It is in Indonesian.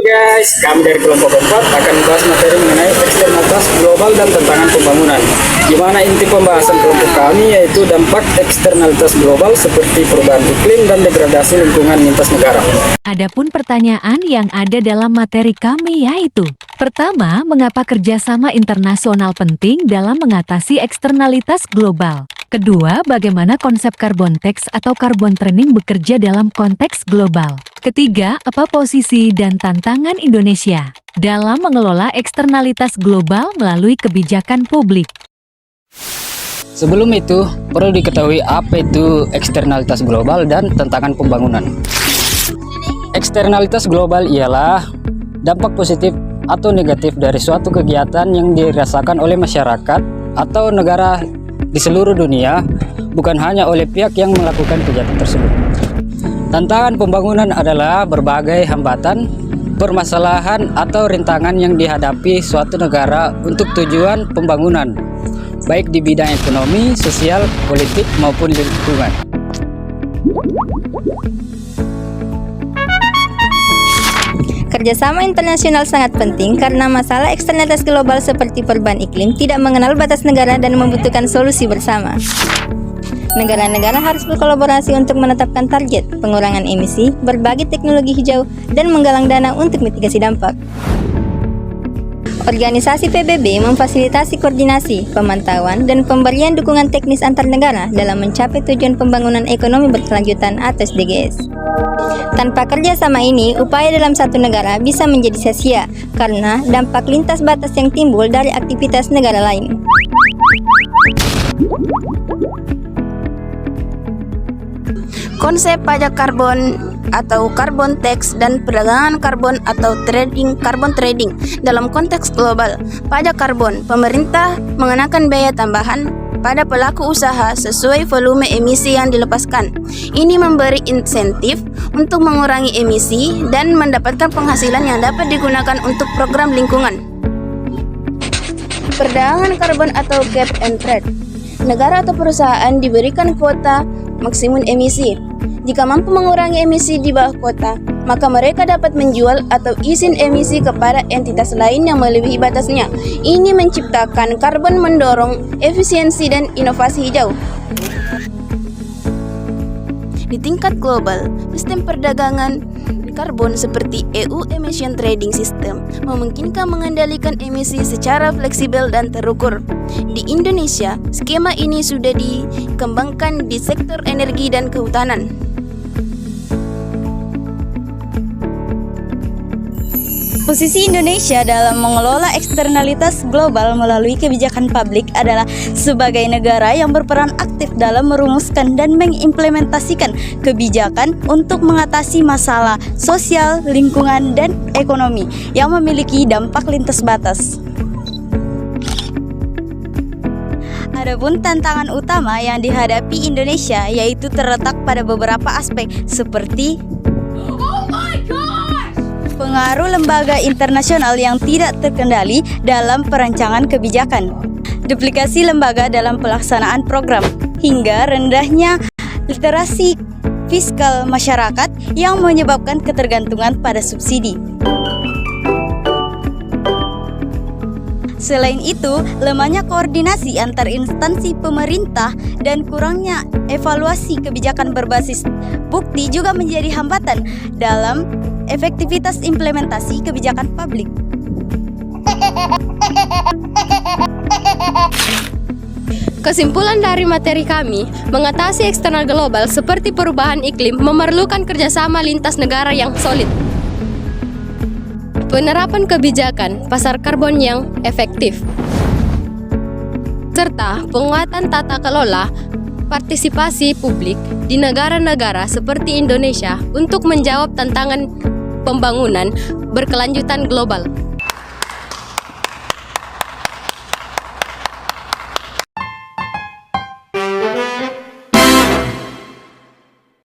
guys, kami dari kelompok 4 akan membahas materi mengenai eksternalitas global dan tantangan pembangunan. Di mana inti pembahasan kelompok kami yaitu dampak eksternalitas global seperti perubahan iklim dan degradasi lingkungan lintas negara. Adapun pertanyaan yang ada dalam materi kami yaitu: pertama, mengapa kerjasama internasional penting dalam mengatasi eksternalitas global? Kedua, bagaimana konsep carbon tax atau carbon trading bekerja dalam konteks global? Ketiga, apa posisi dan tantangan Indonesia dalam mengelola eksternalitas global melalui kebijakan publik? Sebelum itu, perlu diketahui apa itu eksternalitas global dan tantangan pembangunan. Eksternalitas global ialah dampak positif atau negatif dari suatu kegiatan yang dirasakan oleh masyarakat atau negara di seluruh dunia, bukan hanya oleh pihak yang melakukan kegiatan tersebut. Tantangan pembangunan adalah berbagai hambatan, permasalahan atau rintangan yang dihadapi suatu negara untuk tujuan pembangunan, baik di bidang ekonomi, sosial, politik, maupun lingkungan. Kerjasama internasional sangat penting karena masalah eksternalitas global seperti perubahan iklim tidak mengenal batas negara dan membutuhkan solusi bersama. Negara-negara harus berkolaborasi untuk menetapkan target pengurangan emisi, berbagi teknologi hijau, dan menggalang dana untuk mitigasi dampak. Organisasi PBB memfasilitasi koordinasi, pemantauan, dan pemberian dukungan teknis antar negara dalam mencapai tujuan pembangunan ekonomi berkelanjutan atau SDGs. Tanpa kerjasama ini, upaya dalam satu negara bisa menjadi sia-sia karena dampak lintas batas yang timbul dari aktivitas negara lain. Konsep pajak karbon atau carbon tax dan perdagangan karbon atau carbon trading dalam konteks global. Pajak karbon, pemerintah mengenakan biaya tambahan pada pelaku usaha sesuai volume emisi yang dilepaskan. Ini memberi insentif untuk mengurangi emisi dan mendapatkan penghasilan yang dapat digunakan untuk program lingkungan. Perdagangan karbon atau cap and trade. Negara atau perusahaan diberikan kuota maksimum emisi. Jika mampu mengurangi emisi di bawah kuota, maka mereka dapat menjual atau izin emisi kepada entitas lain yang melebihi batasnya. Ini menciptakan karbon, mendorong efisiensi dan inovasi hijau. Di tingkat global, sistem perdagangan karbon seperti EU Emission Trading System memungkinkan mengendalikan emisi secara fleksibel dan terukur. Di Indonesia, skema ini sudah dikembangkan di sektor energi dan kehutanan. Posisi Indonesia dalam mengelola eksternalitas global melalui kebijakan publik adalah sebagai negara yang berperan aktif dalam merumuskan dan mengimplementasikan kebijakan untuk mengatasi masalah sosial, lingkungan, dan ekonomi yang memiliki dampak lintas batas. Adapun tantangan utama yang dihadapi Indonesia yaitu terletak pada beberapa aspek seperti pengaruh lembaga internasional yang tidak terkendali dalam perancangan kebijakan, duplikasi lembaga dalam pelaksanaan program, hingga rendahnya literasi fiskal masyarakat yang menyebabkan ketergantungan pada subsidi. Selain itu, lemahnya koordinasi antar instansi pemerintah dan kurangnya evaluasi kebijakan berbasis bukti juga menjadi hambatan dalam efektivitas implementasi kebijakan publik. Kesimpulan dari materi kami, mengatasi eksternal global seperti perubahan iklim memerlukan kerjasama lintas negara yang solid. Penerapan kebijakan pasar karbon yang efektif, serta penguatan tata kelola partisipasi publik di negara-negara seperti Indonesia untuk menjawab tantangan pembangunan berkelanjutan global.